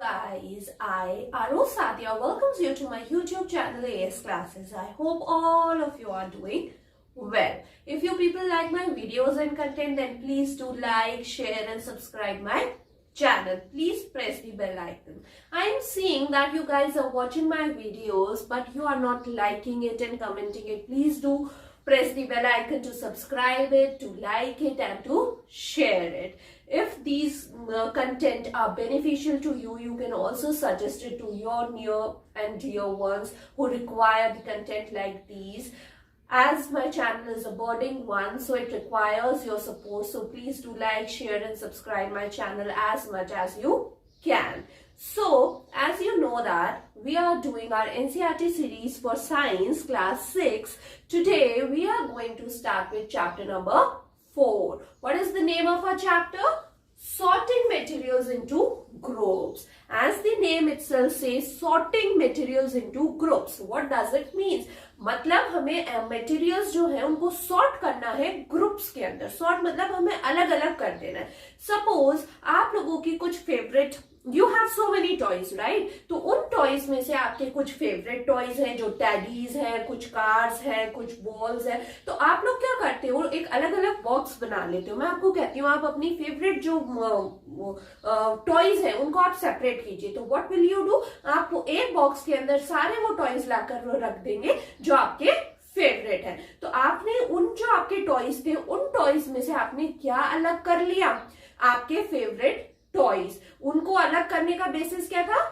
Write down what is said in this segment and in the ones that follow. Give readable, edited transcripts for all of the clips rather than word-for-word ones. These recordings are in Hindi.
Guys, I, Aru Sadia, welcomes you to my YouTube channel AS Classes. I hope all of you are doing well. If you people like my videos and content, then please do like, share and subscribe my channel. Please press the bell icon. I am seeing that you guys are watching my videos, but you are not liking it and commenting it. Please do press the bell icon to subscribe it, to like it and to share it. If these content are beneficial to you, you can also suggest it to your near and dear ones who require the content like these. As my channel is a budding one, so it requires your support. So please do like, share and subscribe my channel as much as you can. So, as you know that we are doing our NCERT series for Science Class 6. Today, we are going to start with chapter number 4. What is the name of our chapter? Sorting materials into groups. As the name itself says, sorting materials into groups. What does it mean? मतलब हमें मटेरियल्स जो है उनको सॉर्ट करना है ग्रुप्स के अंदर. सॉर्ट मतलब हमें अलग अलग कर देना है. सपोज आप लोगों की कुछ favourite, you have so many toys right, तो उन टॉयज में से आपके कुछ फेवरेट टॉयज हैं जो टैडीज हैं, कुछ कार्स हैं, कुछ बॉल्स हैं. तो आप लोग क्या करते हो, एक अलग अलग बॉक्स बना लेते हो. मैं आपको कहती हूँ आप अपनी फेवरेट जो टॉयज हैं उनको आप सेपरेट कीजिए. तो व्हाट विल यू डू, आप एक बॉक्स के अंदर सारे वो टॉयज लाकर रख देंगे जो आपके फेवरेट है. तो आपने उन जो आपके टॉयज थे उन टॉयज में से आपने क्या अलग कर लिया, आपके फेवरेट टॉयज. उनको अलग करने का बेसिस क्या था,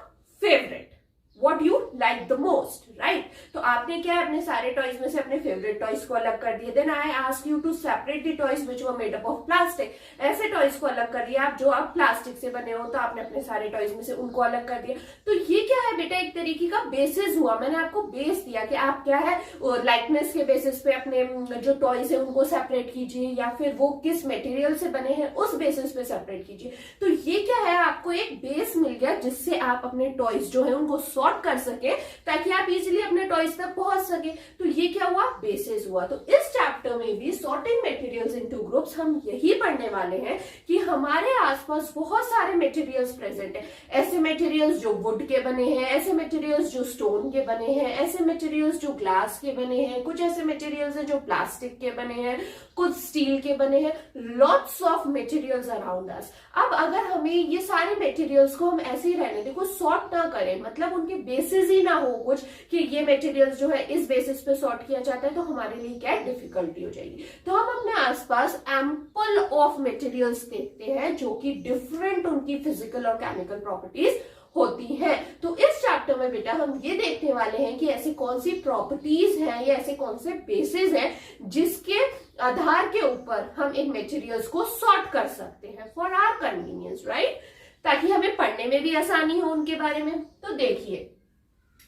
favourite, what you like the most, right? तो आपने क्या अपने सारे टॉयज में से अपने फेवरेट टॉयज को अलग कर दिए. Then I ask you to separate the toys which were made up of plastic. ऐसे टॉयज को अलग कर दिया आप जो आप प्लास्टिक से बने हो, तो आपने अपने सारे टॉयज में से उनको अलग कर दिया. तो ये क्या है बेटा, एक तरीके का बेसिस हुआ. मैंने आपको बेस दिया कि आप क्या है लाइकनेस के बेसिस पे अपने जो टॉयज है उनको सेपरेट कीजिए, या फिर वो किस मटेरियल से बने हैं उस बेसिस पे सेपरेट कीजिए. तो ये क्या है, आपको एक बेस मिल गया जिससे आप अपने टॉयज जो है उनको कर सके, ताकि आप इजीली अपने टॉयज तक पहुंच सके. तो ये क्या हुआ, बेसिस हुआ. तो इस चैप्टर में भी सॉर्टिंग मटेरियल्स इनटू ग्रुप्स हम यही पढ़ने वाले हैं कि हमारे आसपास बहुत सारे मटेरियल्स प्रेजेंट हैं. ऐसे मटेरियल्स जो वुड के बने हैं, ऐसे मटेरियल्स जो स्टोन के बने हैं, ऐसे मटेरियल्स जो ग्लास के बने हैं, कुछ ऐसे मटेरियल्स हैं जो प्लास्टिक के बने हैं, कुछ स्टील के बने हैं. Lots of materials around us. अब अगर हमें ये सारे मटेरियल्स को हम ऐसे ही रहने दें, कोई सॉर्ट ना करें, मतलब उनके बेसिस ही ना हो कुछ कि ये मटेरियल्स जो है इस बेसिस पे सॉर्ट किया जाता है, तो हमारे लिए क्या डिफिकल्टी हो जाएगी. तो हम अपने आसपास एम्पल ऑफ मटेरियल्स देखते हैं जो कि डिफरेंट उनकी फिजिकल और केमिकल प्रॉपर्टीज होती हैं. तो इस चैप्टर में बेटा हम ये देखने वाले हैं कि ऐसी कौन सी प्रॉपर्टीज हैं या ऐसे कौन से बेसिस हैं जिसके आधार के ऊपर हम इन मटेरियल्स को सॉर्ट कर सकते हैं फॉर आवर कन्वीनियंस, राइट, ताकि हमें पढ़ने में भी आसानी हो उनके बारे में. तो देखिए,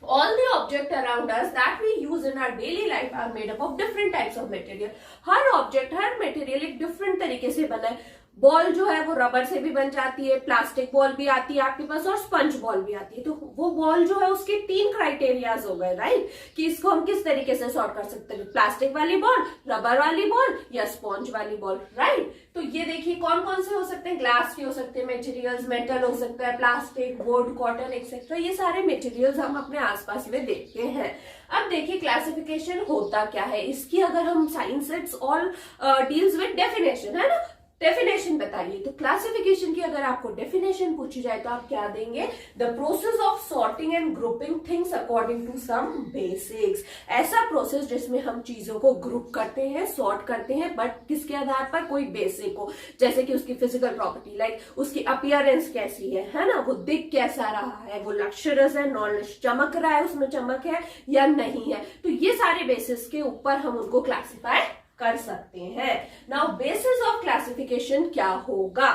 all the objects around us that we use in our daily life are made up of different types of material. Her object, her material एक डिफरेंट तरीके से बना है. बॉल जो है वो रबर से भी बन जाती है, प्लास्टिक बॉल भी आती है आपके पास, और स्पंज बॉल भी आती है. तो वो बॉल जो है उसके 3 क्राइटेरियाज हो गए, राइट, कि इसको हम किस तरीके से सॉर्ट कर सकते हैं, प्लास्टिक वाली बॉल, रबर वाली बॉल या स्पंज वाली बॉल, राइट. तो ये देखिए कौन कौन से हो सकते हैं, ग्लास के हो सकते हैं मटेरियल्स, मेटल हो सकता है, प्लास्टिक, वुड, कॉटन एक्सेट्रा. ये सारे मटेरियल्स हम अपने आसपास में देखते हैं. अब देखिए क्लासिफिकेशन होता क्या है इसकी. अगर हम science it's all deals with definition, है ना, डेफिनेशन बताइए. तो क्लासिफिकेशन की अगर आपको डेफिनेशन पूछी जाए तो आप क्या देंगे, the process of sorting and grouping things according to some basics. ऐसा प्रोसेस जिसमें हम चीजों को ग्रुप करते हैं, सॉर्ट करते हैं, बट किसके आधार पर, कोई बेसिक हो, जैसे कि उसकी फिजिकल प्रॉपर्टी, लाइक उसकी अपीयरेंस कैसी है ना, वो दिख कैसा रहा है, वो लक्शरस है, नॉन चमक रहा है, उसमें चमक है या नहीं है. तो ये सारे बेसिस के ऊपर हम उनको क्लासिफाई कर सकते हैं. नाउ बेसिस ऑफ क्लासिफिकेशन क्या होगा,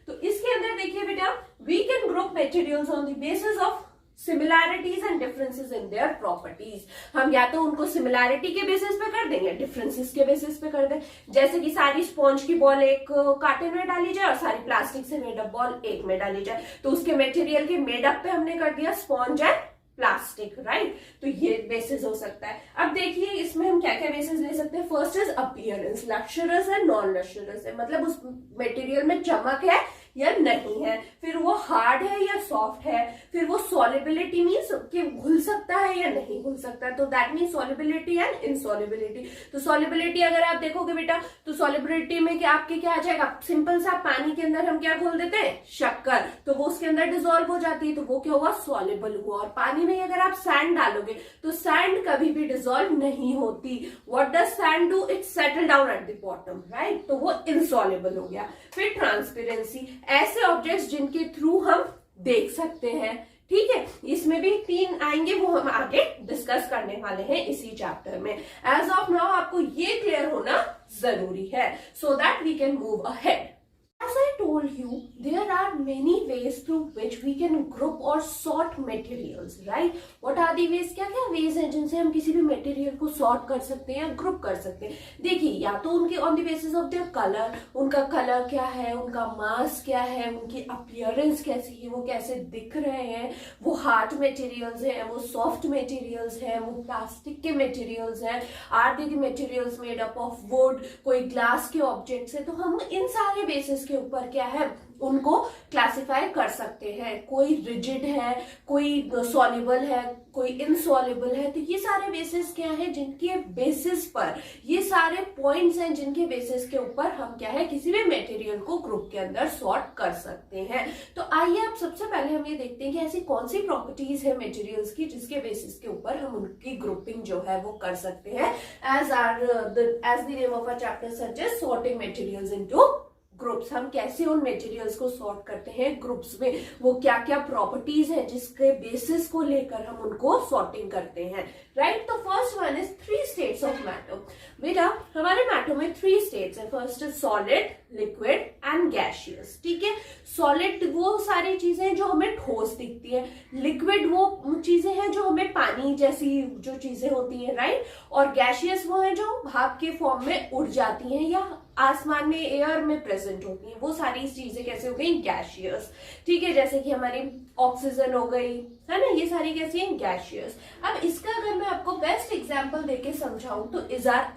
तो इसके अंदर देखिए बेटा, we can group materials on the basis of similarities and differences in their properties. हम या तो उनको सिमिलैरिटी के बेसिस पे कर देंगे, डिफरेंसेस के बेसिस पे कर दें. जैसे कि सारी स्पॉन्ज की बॉल एक कार्टन में डाली जाए और सारी प्लास्टिक से मेडअप बॉल एक में डाली जाए, तो उसके मटेरियल के मेडअप पे हमने कर दिया स्पॉन्ज एंड प्लास्टिक, राइट. तो ये बेसिस हो सकता है. अब देखिए इसमें हम क्या क्या बेसिस ले सकते हैं. फर्स्ट इज अपीयरेंस, लक्शरस है, नॉन लक्शरस है, मतलब उस मटेरियल में चमक है या नहीं है, फिर वो हार्ड है या सॉफ्ट है, फिर वो सॉलिबिलिटी मीन्स कि घुल सकता है या नहीं घुल सकता है, तो दैट मीन्स सॉलिबिलिटी एंड इनसॉलिबिलिटी। तो सॉलिबिलिटी अगर आप देखोगे बेटा तो सॉलिबिलिटी में क्या आपके क्या आ जाएगा, सिंपल सा पानी के अंदर हम क्या घोल देते हैं, शक्कर, तो वो उसके अंदर डिसॉल्व हो जाती है, तो वो क्या हुआ, सॉलिबल हुआ। और पानी में अगर आप सैंड डालोगे तो सैंड कभी भी डिसॉल्व नहीं होती। What does sand do, it settle down at the bottom, right, तो वो इनसॉल्युबल हो गया। फिर ट्रांसपेरेंसी, ऐसे ऑब्जेक्ट्स जिनके थ्रू हम देख सकते हैं, ठीक है, इसमें भी 3 आएंगे, वो हम आगे डिस्कस करने वाले हैं इसी चैप्टर में। एज ऑफ नाउ आपको ये क्लियर होना जरूरी है so that we can move ahead. As I told you, there are many ways through which we can group or sort materials, right? What are the ways? क्या क्या ways हैं जिनसे हम किसी भी material को sort कर सकते हैं या group कर सकते हैं? देखिए, या तो उनके on the basis of their color, उनका color क्या है, उनका mass क्या है, उनकी appearance कैसी है, वो कैसे दिख रहे हैं, वो hard materials हैं, वो soft materials हैं, वो plastic के materials हैं, are they the materials made up of wood, कोई glass के objects है, तो हम इन सारे basis के ऊपर क्या है उनको क्लासिफाई कर सकते हैं। कोई रिजिड है, कोई सॉल्युबल है, कोई इनसॉल्युबल है, तो ये सारे बेसिस क्या है जिनके बेसिस पर, ये सारे पॉइंट्स हैं जिनके बेसिस के ऊपर हम क्या है किसी भी मटेरियल को ग्रुप के अंदर सॉर्ट कर सकते हैं। तो आइए अब सबसे पहले हम ये देखते हैं कि ऐसी कौन सी प्रॉपर्टीज है मटेरियल्स की जिसके बेसिस के ऊपर हम उनकी ग्रुपिंग जो है वो कर सकते हैं। As the name of a chapter suggest, sorting materials into groups. हम कैसे उन मटेरियल्स को सॉर्ट करते हैं ग्रुप्स में, वो क्या क्या प्रॉपर्टीज हैं जिसके बेसिस को लेकर हम उनको सॉर्टिंग करते हैं, राइट। तो first one is 3 states of matter. बेटा हमारे मैटर में 3 स्टेट्स है। First is solid, liquid and gaseous, ठीक है। सॉलिड वो सारी चीजें जो हमें ठोस दिखती है, लिक्विड वो चीजें हैं जो हमें पानी जैसी जो चीजें होती है, राइट, और गैसियस वो है जो भाप के फॉर्म में उड़ जाती हैं या आसमान में एयर में प्रेजेंट होती हैं। वो सारी चीजें कैसे हो गई, गैसियस, ठीक है, जैसे कि हमारी ऑक्सीजन हो गई, है ना, ये सारी कैसी हैं, गैसियस। अब इसका अगर मैं आपको बेस्ट एग्जांपल देके समझाऊं तो is our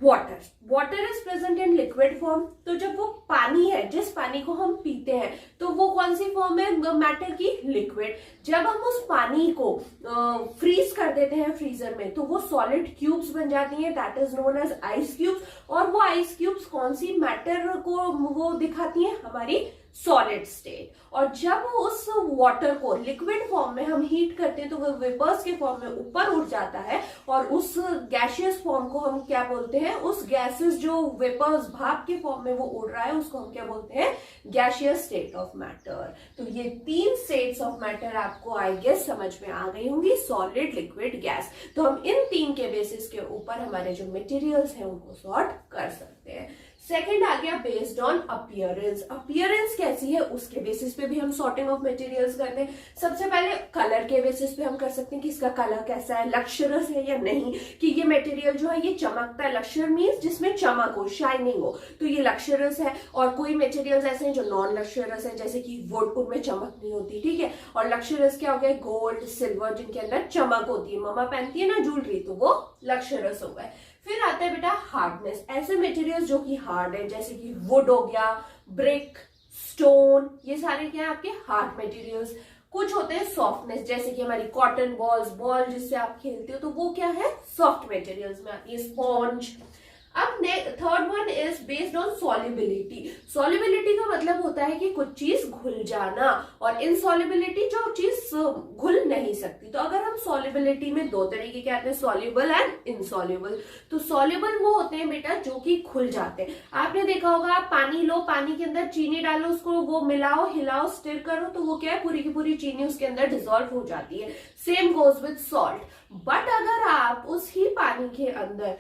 water. Water is present in liquid form, तो जब वो पानी है, जिस पानी को हम पीते हैं, तो वो कौन सी फॉर्म है मैटर की, लिक्विड। जब हम उस पानी को फ्रीज कर देते हैं फ्रीजर में, तो वो सॉलिड क्यूब्स बन जाती हैं, that is known as ice cubes. और वो आइस क्यूब्स कौन सी मैटर को वो दिखाती हैं, हमारी सॉलिड स्टेट। और जब उस वाटर को लिक्विड फॉर्म में हम हीट करते हैं तो वो वेपर्स के फॉर्म में ऊपर उठ जाता है, और उस गैसियस फॉर्म को हम क्या बोलते हैं, उस गैसेस जो वेपर्स भाप के फॉर्म में वो उड़ रहा है उसको हम क्या बोलते हैं, गैसियस स्टेट ऑफ मैटर। तो ये 3 स्टेट्स ऑफ मैटर आपको आई गेस समझ में आ गई होंगी, सॉलिड, लिक्विड, गैस। तो हम इन 3 के बेसिस के ऊपर हमारे जो मटेरियल्स हैं उनको सॉर्ट कर सकते हैं। सेकेंड आ गया बेस्ड ऑन अपीयरेंस। अपीयरेंस कैसी है उसके बेसिस पे भी हम सॉर्टिंग ऑफ मटेरियल्स करते हैं। सबसे पहले कलर के बेसिस पे हम कर सकते हैं कि इसका कलर कैसा है, लक्शरस है या नहीं, कि ये मटेरियल जो है ये चमकता है, लक्शर मीन्स जिसमें चमक हो, शाइनिंग हो, तो ये लक्शरस है। और कोई मटेरियल्स ऐसे हैं जो नॉन लक्शरस है, जैसे कि वुड, उनमें चमक नहीं होती, ठीक है। और लक्शरस क्या हो गया, गोल्ड, सिल्वर, जिनके अंदर चमक होती है, मम्मा पहनती है ना ज्वेलरी, तो वो लक्शरस हो गए। फिर आता है बेटा हार्डनेस। ऐसे मटेरियल्स जो कि हार्ड है, जैसे कि वुड हो गया, ब्रिक, स्टोन, ये सारे क्या है आपके हार्ड मटेरियल्स। कुछ होते हैं सॉफ्टनेस, जैसे कि हमारी कॉटन बॉल्स, बॉल जिससे आप खेलते हो, तो वो क्या है, सॉफ्ट मटेरियल्स में आती है, स्पॉन्ज। अब third one is based on solubility. Solubility का मतलब होता है कि कुछ चीज घुल जाना, और इनसॉल्युबिलिटी जो चीज घुल नहीं सकती। तो अगर हम सॉल्युबिलिटी में 2 तरीके के आते हैं, सॉल्युबल एंड इनसॉल्युबल। तो सॉल्युबल वो होते हैं बेटा जो कि खुल जाते हैं। आपने देखा होगा, आप पानी लो, पानी के अंदर चीनी डालो, उसको वो मिलाओ, हिलाओ, स्टिर करो, तो वो क्या है, पूरी की पूरी चीनी उसके अंदर डिसॉल्व हो जाती है। Same goes with salt. But अगर आप उस ही पानी के अंदर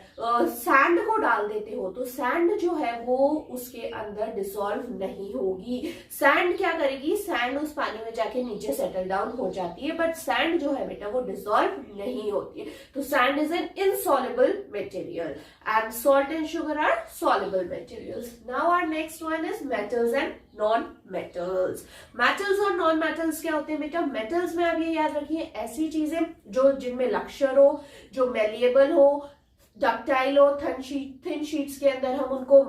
सैंड को डाल देते हो, तो सैंड जो है वो उसके अंदर डिसॉल्व नहीं होगी। सैंड क्या करेगी, सैंड उस पानी में जाके नीचे सेटल डाउन हो जाती है, बट सैंड जो है बेटा वो डिसॉल्व नहीं होती है। तो sand is an insoluble material and salt and sugar are soluble materials. Now our next one is metals and non metals. Metals और नॉन मेटल्स क्या होते हैं बेटा, मेटल्स में आप ये याद रखिए, ऐसी चीजें जो जिनमें लक्शर हो, जो मेलिएबल हो, डक्टाइल हो, थिन शीट्स के अंदर हम उनको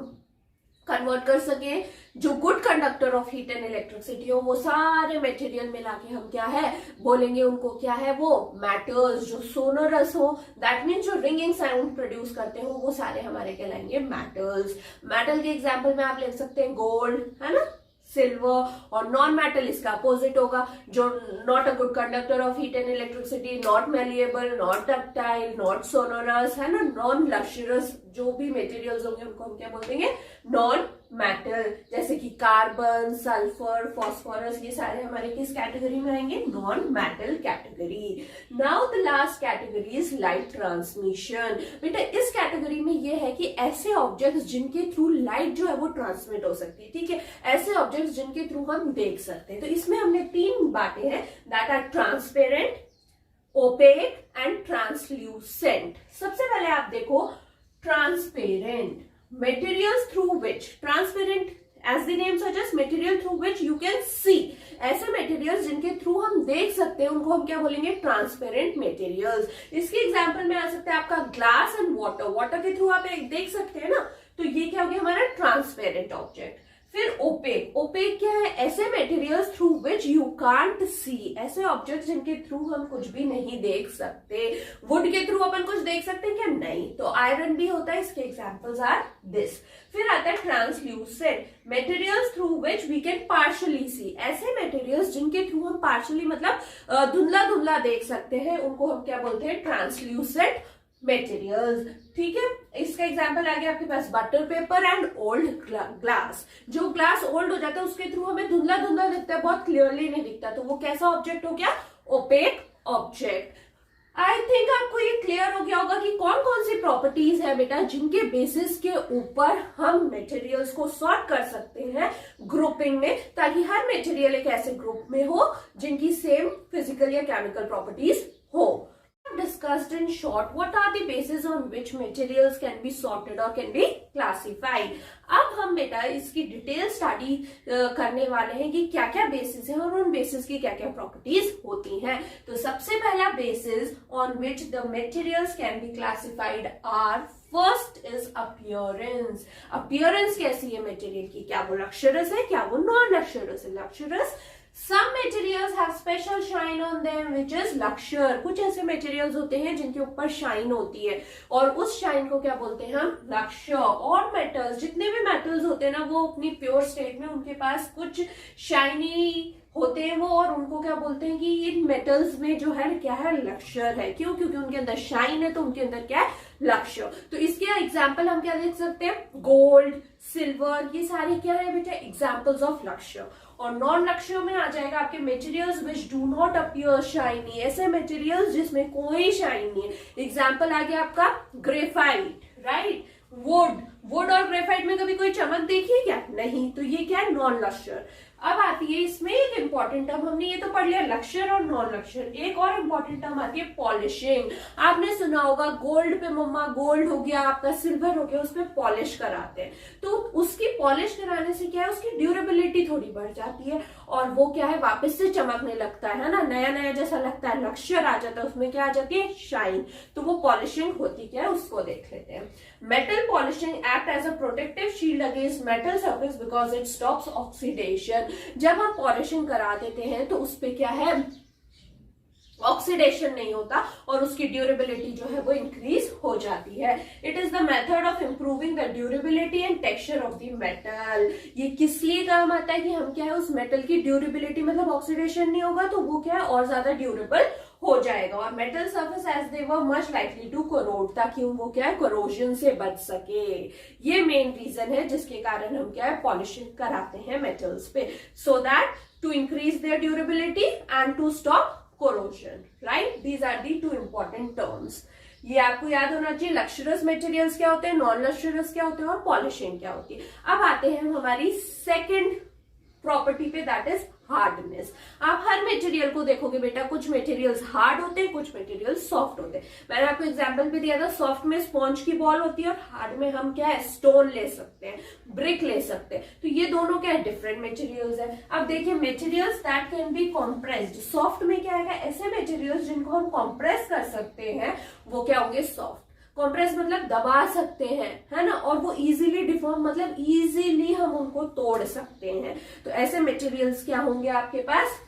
कन्वर्ट कर सके, जो good conductor of heat and electricity हो, वो सारे मटेरियल मिला के हम क्या है बोलेंगे उनको, क्या है वो मेटल्स। जो सोनोरस हो, दैट मीन्स जो रिंगिंग साउंड प्रोड्यूस करते हो, वो सारे हमारे कहलाएंगे मेटल्स। मेटल के एग्जाम्पल में आप ले सकते हैं गोल्ड, है ना, सिल्वर। और नॉन मेटल इसका अपोजिट होगा, जो not a good conductor of heat and electricity, not malleable, not ductile, not sonorous, है ना, नॉन लक्सरियस। जो भी मटेरियल्स होंगे उनको हम क्या बोलेंगे, नॉन मेटल। जैसे कि कार्बन, सल्फर, फॉस्फोरस, ये सारे हमारे किस कैटेगरी में आएंगे, non metal category. Now the last category is light transmission. बेटा इस कैटेगरी में ये है कि ऐसे ऑब्जेक्ट्स जिनके थ्रू लाइट जो है वो ट्रांसमिट हो सकती है, ठीक है, ऐसे ऑब्जेक्ट्स जिनके थ्रू हम देख सकते हैं। तो इसमें हमने 3 बातें हैं, that are transparent, opaque and translucent. सबसे पहले आप देखो transparent, materials through which, transparent as the name suggests, material through which you can see। ऐसे मटेरियल्स जिनके थ्रू हम देख सकते हैं उनको हम क्या बोलेंगे, ट्रांसपेरेंट मटेरियल्स। इसके एग्जांपल में आ सकता है आपका ग्लास एंड वाटर। वाटर के थ्रू आप एक देख सकते हैं ना, तो ये क्या हो गया हमारा ट्रांसपेरेंट ऑब्जेक्ट। फिर ओपेक, ओपेक क्या है, ऐसे materials through which you can't see, ऐसे ऑब्जेक्ट्स जिनके थ्रू हम कुछ भी नहीं देख सकते। वुड के थ्रू अपन कुछ देख सकते हैं क्या, नहीं, तो आयरन भी होता है, इसके एग्जांपल्स आर दिस। फिर आता है translucent, materials through which we can partially see, ऐसे मटेरियल्स जिनके थ्रू हम पार्शियली मतलब धुंधला धुंधला देख सकते हैं, उनको हम क्या बोलते हैं, ट्रांसल्यूसेंट मटेरियल्स। ठीक है, इसका एग्जांपल आ गया आपके पास butter paper and old glass. जो ग्लास ओल्ड हो जाता है उसके थ्रू हमें धुंधला धुंधला दिखता है, बहुत क्लियरली नहीं दिखता, तो वो कैसा ऑब्जेक्ट हो गया, ओपेक ऑब्जेक्ट। आई थिंक आपको ये क्लियर हो गया होगा कि कौन कौन सी प्रॉपर्टीज है बेटा जिनके बेसिस के ऊपर हम मटेरियल्स को सॉर्ट कर सकते हैं ग्रुपिंग में, ताकि हर मटेरियल एक ऐसे ग्रुप में हो जिनकी सेम फिजिकल या केमिकल प्रॉपर्टीज हो। Discussed in short what are the bases on which materials can be sorted or can be classified। अब हम बेटा इसकी डिटेल स्टडी करने वाले हैं कि क्या क्या बेसिस है और उन बेसिस की क्या क्या प्रॉपर्टीज होती हैं। तो सबसे पहला basis on which the materials can be classified are, first is appearance. Appearance कैसी है मटेरियल की, क्या वो लक्सरियस है, क्या वो नॉन लक्सरियस है। लक्सरियस, some materials have special shine on them which is luxure। कुछ ऐसे materials होते हैं जिनके ऊपर शाइन होती है और उस शाइन को क्या बोलते हैं हम, लक्ष्य। और मेटल्स, जितने भी मेटल्स होते हैं ना, वो अपनी प्योर स्टेट में उनके पास कुछ शाइनी होते हैं वो, और उनको क्या बोलते हैं कि इन मेटल्स में जो है क्या है, लक्ष्यर है। क्यों, क्योंकि उनके अंदर शाइन है, तो उनके अंदर क्या है, लक्ष्य। तो इसके एग्जाम्पल हम क्या देख सकते हैं, गोल्ड, सिल्वर, ये सारे क्या है बेटा, एग्जाम्पल्स ऑफ लक्ष्य। और नॉन लक्ष्य में आ जाएगा आपके materials which do not appear shiny, ऐसे मटेरियल्स जिसमें कोई शाइन नहीं है। एग्जाम्पल आ गया आपका ग्रेफाइट, राइट, वुड। वुड और ग्रेफाइट में कभी कोई चमक देखी है क्या, नहीं, तो ये क्या है, नॉन लक्ष्यर। अब आती है इसमें एक इंपॉर्टेंट टर्म, हमने ये तो पढ़ लिया लक्ष्यर और नॉन लक्ष्यर। एक और इंपॉर्टेंट टर्म आती है पॉलिशिंग। आपने सुना होगा गोल्ड पे मम्मा, गोल्ड हो गया आपका, सिल्वर हो गया, उस पर पॉलिश कराते हैं। तो उसकी पॉलिश कराने से क्या है, उसकी ड्यूरेबिलिटी थोड़ी बढ़ जाती है और वो क्या है, वापस से चमकने लगता है ना, नया नया जैसा लगता है, लक्ष्यर आ जाता है, उसमें क्या आ जाती है, शाइन। तो वो पॉलिशिंग होती क्या है, उसको देख लेते हैं। Metal polishing act as a protective shield against metal surface because it stops oxidation. जब हम पॉलिशिंग करा देते हैं तो उस पे क्या है, ऑक्सीडेशन नहीं होता और उसकी ड्यूरेबिलिटी जो है वो इंक्रीज हो जाती है। It is the method of improving the durability and texture of the metal. ये किस लिए काम आता है कि हम क्या है, उस मेटल की ड्यूरेबिलिटी, मतलब ऑक्सीडेशन नहीं होगा तो वो क्या है, और ज्यादा ड्यूरेबल हो जाएगा। और metal surface as they were much likely to corrode, ताकि वो क्या है, कोरोजन से बच सके। ये मेन रीजन है जिसके कारण हम क्या है, पॉलिशिंग कराते हैं मेटल्स पे, so that to increase their durability and to stop corrosion, right? These are the two important terms। ये आपको याद होना चाहिए, लक्सरियस मटेरियल्स क्या होते हैं, नॉन लक्सरियस क्या होते हैं और पॉलिशिंग क्या होती है। अब आते हैं हमारी सेकंड प्रॉपर्टी पे, दैट इज हार्डनेस। आप हर मटेरियल को देखोगे बेटा, कुछ मटेरियल्स हार्ड होते हैं, कुछ मटेरियल्स सॉफ्ट होते हैं। मैंने आपको एग्जांपल भी दिया था, सॉफ्ट में स्पॉन्ज की बॉल होती है और हार्ड में हम क्या है, स्टोन ले सकते हैं, ब्रिक ले सकते हैं। तो ये दोनों क्या है, डिफरेंट मटेरियल्स है। अब देखिए, materials that can be compressed, soft में क्या है, ऐसे मटेरियल्स जिनको हम कॉम्प्रेस कर सकते हैं वो क्या होंगे, सॉफ्ट। कॉम्प्रेस मतलब दबा सकते हैं, है ना, और वो इजीली डिफॉर्म, मतलब इजीली हम उनको तोड़ सकते हैं। तो ऐसे मटेरियल्स क्या होंगे आपके पास?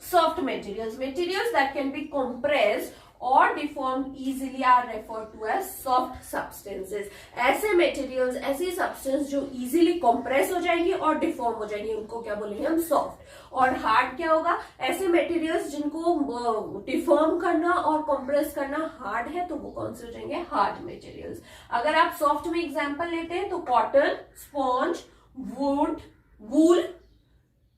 Soft materials. Materials that can be compressed or deformed easily are referred to as soft substances. ऐसे materials, ऐसी substance जो easily compress हो जाएंगी और deform हो जाएंगी, उनको क्या बोलेंगे हम? soft. और hard क्या होगा? ऐसे materials जिनको deform करना और compress करना hard है, तो वो कौन से हो जाएंगे? hard materials. अगर आप soft में example लेते हैं तो cotton, sponge, wood, wool,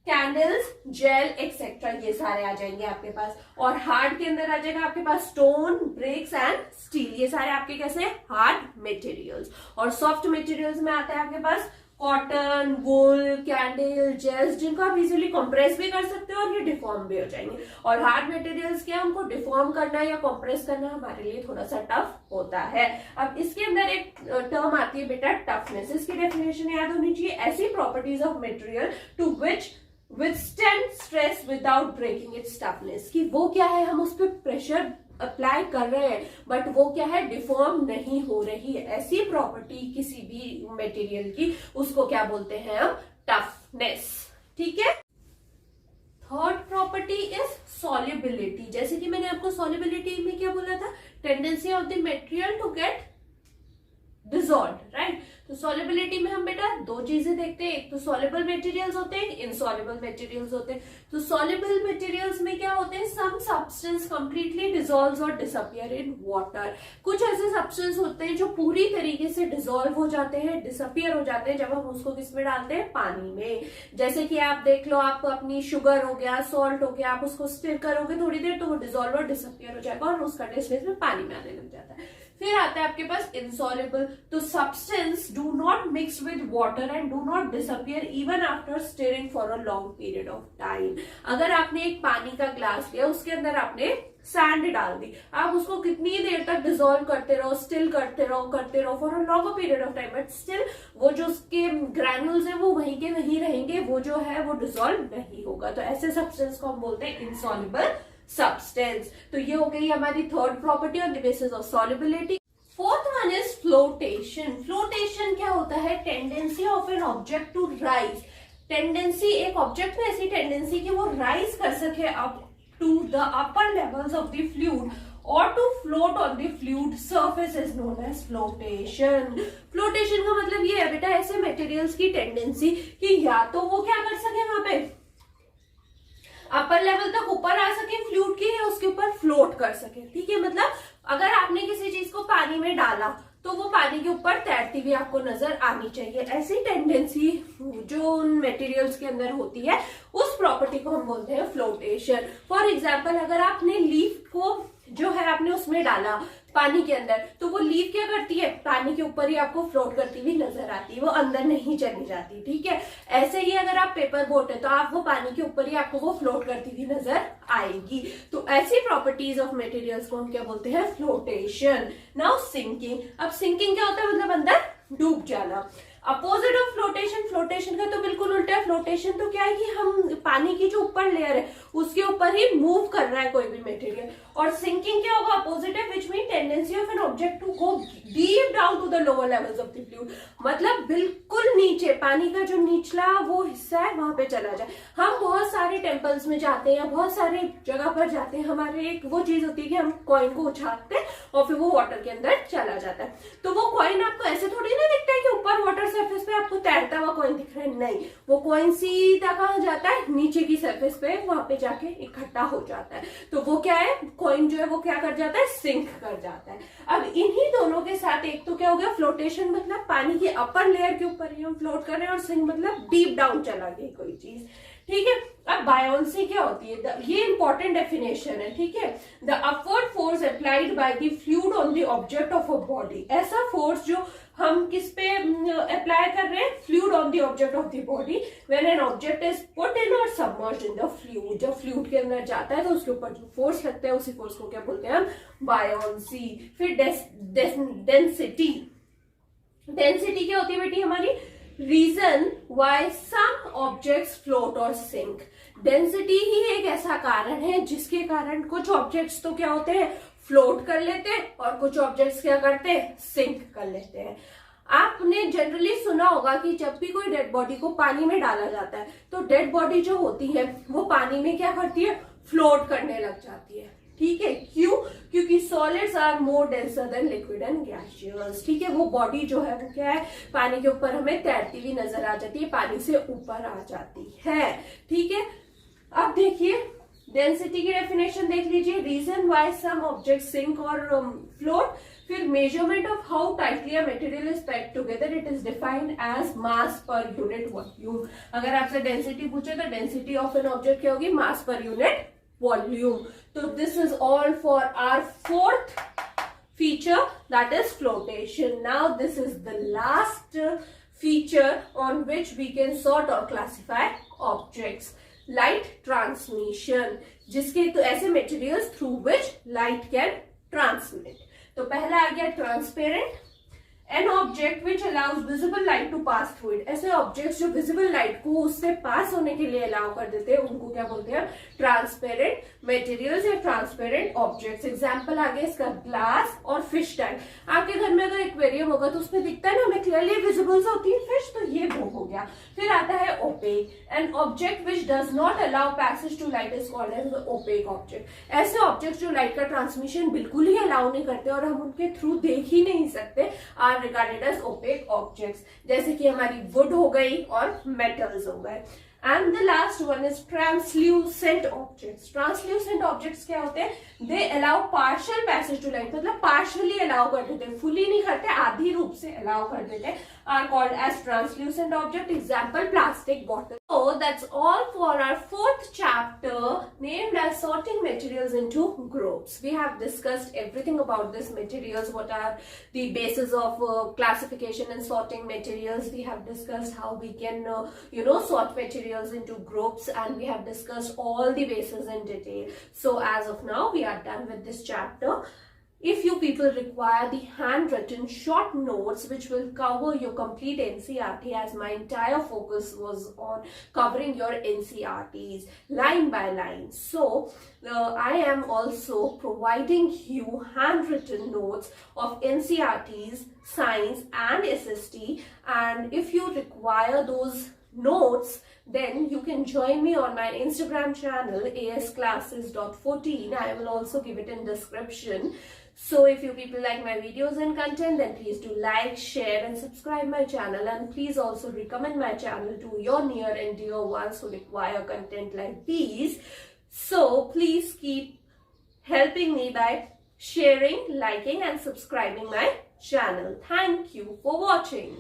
candles, gel etcetera, ये सारे आ जाएंगे आपके पास। और हार्ड के अंदर आ जाएगा आपके पास स्टोन, ब्रिक्स एंड स्टील, ये सारे आपके कैसे? Hard materials. और सॉफ्ट मटेरियल्स में आता है आपके पास कॉटन, वुल, कैंडल, जेल्स, जिनको आप इजीली कंप्रेस भी कर सकते हो और ये डिफॉर्म भी हो जाएंगे। और हार्ड मटेरियल्स क्या, उनको डिफॉर्म करना या कंप्रेस करना हमारे लिए थोड़ा सा टफ होता है। अब इसके अंदर एक टर्म आती है बेटा टफनेस, इसकी डेफिनेशन याद होनी चाहिए। ऐसी properties of material to which withstand stress without breaking its toughness, कि वो क्या है, हम उस पर प्रेशर अप्लाई कर रहे हैं बट वो क्या है? डिफॉर्म नहीं हो रही है। ऐसी प्रॉपर्टी किसी भी मटेरियल की, उसको क्या बोलते हैं हम? टफनेस। ठीक है। Third property is solubility. जैसे कि मैंने आपको सॉल्युबिलिटी में क्या बोला था? Tendency of the material to get dissolved, right. तो सॉल्युबिलिटी में हम बेटा दो चीजें देखते हैं, एक तो सॉल्युबल मटेरियल्स होते हैं, इनसॉल्युबल मटेरियल्स होते हैं। तो सॉल्युबल मटेरियल्स में क्या होते हैं? सम सब्सटेंस कंप्लीटली डिसॉल्व्स और डिसअपियर इन वाटर। कुछ ऐसे सब्सटेंस होते हैं जो पूरी तरीके से डिसॉल्व हो जाते हैं, डिसअपियर हो जाते हैं जब हम उसको किसमें डालते हैं? पानी में। जैसे कि आप देख लो, आप अपनी शुगर हो गया, सॉल्ट हो गया, आप उसको स्टिर करोगे थोड़ी देर तो वो डिसॉल्व और डिसअपियर हो जाएगा और उसका टेस्ट में पानी में आने लग जाता है। फिर आता है आपके पास इनसॉल्युबल। तो substance do not mix with water and do not disappear even after stirring for a long period of time. अगर आपने एक पानी का ग्लास लिया, उसके अंदर आपने सैंड डाल दी, आप उसको कितनी देर तक डिसॉल्व करते रहो, स्टिल करते रहो for a long period of time, but still वो जो उसके ग्रैनुल्स है वो वहीं के वहीं रहेंगे, वो जो है वो डिसॉल्व नहीं होगा। तो ऐसे सब्सटेंस को हम बोलते हैं इनसॉल्युबल सब्सटेंस। तो ये हो गई हमारी third property on the basis of solubility. Fourth one is flotation. Flotation क्या होता है? Tendency of an object to rise. Tendency, एक ऑब्जेक्ट में ऐसी टेंडेंसी कि वो राइज कर सके up to the upper levels of the fluid और to float on the fluid surface is known as flotation. Flotation का मतलब ये है बेटा, ऐसे मटेरियल्स की टेंडेंसी कि या तो वो क्या कर सके, वहां पे अपर लेवल तक ऊपर आ सके फ्लूइड के, या उसके ऊपर फ्लोट कर सके। ठीक है, मतलब अगर आपने किसी चीज को पानी में डाला तो वो पानी के ऊपर तैरती हुई आपको नजर आनी चाहिए। ऐसी टेंडेंसी जो उन मटेरियल्स के अंदर होती है, उस प्रॉपर्टी को हम बोलते हैं फ्लोटेशन। फॉर एग्जाम्पल, अगर आपने लीफ को जो है आपने उसमें डाला पानी के अंदर, तो वो लीफ क्या करती है? पानी के ऊपर ही आपको फ्लोट करती हुई नजर आती है, वो अंदर नहीं चली जाती। ठीक है, ऐसे ही अगर आप पेपर बोट है तो आप वो पानी के ऊपर ही आपको वो फ्लोट करती हुई नजर आएगी। तो ऐसी प्रॉपर्टीज ऑफ मटेरियल्स को हम क्या बोलते हैं? फ्लोटेशन। Now sinking. अब सिंकिंग क्या होता है? मतलब अंदर डूब जाना। अपोजिट ऑफ फ्लोटेशन, फ्लोटेशन का तो बिल्कुल उल्टा है। फ्लोटेशन तो क्या है कि हम पानी की जो ऊपर लेयर है उसके ऊपर ही मूव कर रहा है कोई भी मटेरियल। और सिंकिंग क्या होगा? अपोजिट है, which mean tendency of an object to go deep down to the lower levels of the fluid. मतलब बिल्कुल नीचे, पानी का जो निचला वो हिस्सा है वहां पे चला जाए। हम बहुत सारे टेम्पल्स में जाते हैं या बहुत सारे जगह पर जाते हैं, हमारे एक वो चीज होती है कि हम कॉइन को उछालते हैं और फिर वो वाटर के अंदर चला जाता है। तो वो कॉइन आपको ऐसे थोड़ी ना दिखता है कि ऊपर वाटर सरफेस पे आपको तैरता हुआ कॉइन दिख रहा है, नहीं, वो कॉइन सीधा कहाँ जाता है? नीचे की सरफेस पे, वहां पे जाके इकट्ठा हो जाता है। तो वो क्या है? कॉइन जो है वो क्या कर जाता है? सिंक कर जाता है। अब इन्हीं दोनों के साथ एक तो क्या हो गया? फ्लोटेशन मतलब पानी की अपर लेयर के ऊपर ही हम फ्लोट कर रहे हैं, और सिंक मतलब डीप डाउन चला गई कोई चीज। ठीक है, अब बायोन्सी क्या होती है? ये इंपॉर्टेंट डेफिनेशन है। ठीक है, the upward force applied by the fluid on the object of a body. ऐसा फोर्स जो हम किस पे अप्लाई कर रहे हैं? Fluid on the object of the body when an object is put in और सबमर्ज्ड इन द फ्लूइड। जब फ्लूइड के अंदर जाता है तो उसके ऊपर जो फोर्स लगता है उसी फोर्स को क्या बोलते हैं हम? बायोन्सी। फिर डेंसिटी। डेंसिटी क्या होती है बेटी हमारी? Reason why some objects float और सिंक। डेंसिटी ही एक ऐसा कारण है जिसके कारण कुछ ऑब्जेक्ट्स तो क्या होते हैं? फ्लोट कर लेते हैं, और कुछ ऑब्जेक्ट्स क्या करते हैं? सिंक कर लेते हैं। आपने जनरली सुना होगा कि जब भी कोई डेड बॉडी को पानी में डाला जाता है तो डेड बॉडी जो होती है वो पानी में क्या करती है, फ्लोट करने लग जाती है। ठीक है, क्यों? क्योंकि solids are more denser than liquid and gaseous. ठीक है, वो बॉडी जो है वो क्या है, पानी के ऊपर हमें तैरती हुई नजर आ जाती है, पानी से ऊपर आ जाती है। ठीक है, अब देखिए डेंसिटी की डेफिनेशन देख लीजिए, reason why some object sink और फ्लोट। फिर measurement of how tightly a material is packed together, it is defined as mass per unit volume. अगर आपसे डेंसिटी पूछे तो डेंसिटी ऑफ एन ऑब्जेक्ट क्या होगी, मास पर यूनिट वॉल्यूम। तो this is all for our fourth feature, that is flotation. Now this is the last feature on which we can sort or classify objects. Light transmission, जिसके तो ऐसे materials through which light can transmit. तो पहला आ गया transparent, an object which allows visible light to pass through it. ऐसे ऑब्जेक्ट्स जो विजिबल लाइट को उससे पास होने के लिए अलाउ कर देते हैं उनको क्या बोलते हैं, ट्रांसपेरेंट मटेरियल्स या ट्रांसपेरेंट ऑब्जेक्ट्स। एग्जांपल आ गया इसका ग्लास और फिश टैंक। आपके घर में अगर एक्वेरियम होगा तो उसमें दिखता है ना हमें क्लियरली विजिबल्स होती है फिश, तो ये वो हो गया। फिर आता है opaque, an object which does not allow passage to light is called as opaque object. ऐसे ऑब्जेक्ट जो लाइट का ट्रांसमिशन बिल्कुल ही अलाउ नहीं करते और हम उनके थ्रू देख ही नहीं सकते are regarded as opaque objects, जैसे कि हमारी वुड हो गई और मेटल्स हो गए। And the last one is translucent objects. Translucent objects क्या होते हैं, they allow partial passage to light, मतलब partially allow कर देते हैं, fully नहीं करते, आधी रूप से allow कर देते हैं, are called as translucent object. Example plastic bottle. So that's all for our fourth chapter named as sorting materials into groups. We have discussed everything about this materials, what are the basis of classification and sorting materials. We have discussed how we can sort materials into groups, and we have discussed all the bases in detail. So as of now we are done with this chapter. If you people require the handwritten short notes which will cover your complete NCERT, as my entire focus was on covering your NCERTs line by line, so I am also providing you handwritten notes of NCERTs, science and SST, and if you require those notes then you can join me on my Instagram channel asclasses.14. I will also give it in description. So if you people like my videos and content, then please do like, share and subscribe my channel, and please also recommend my channel to your near and dear ones who require content like these. So please keep helping me by sharing, liking and subscribing my channel. Thank you for watching.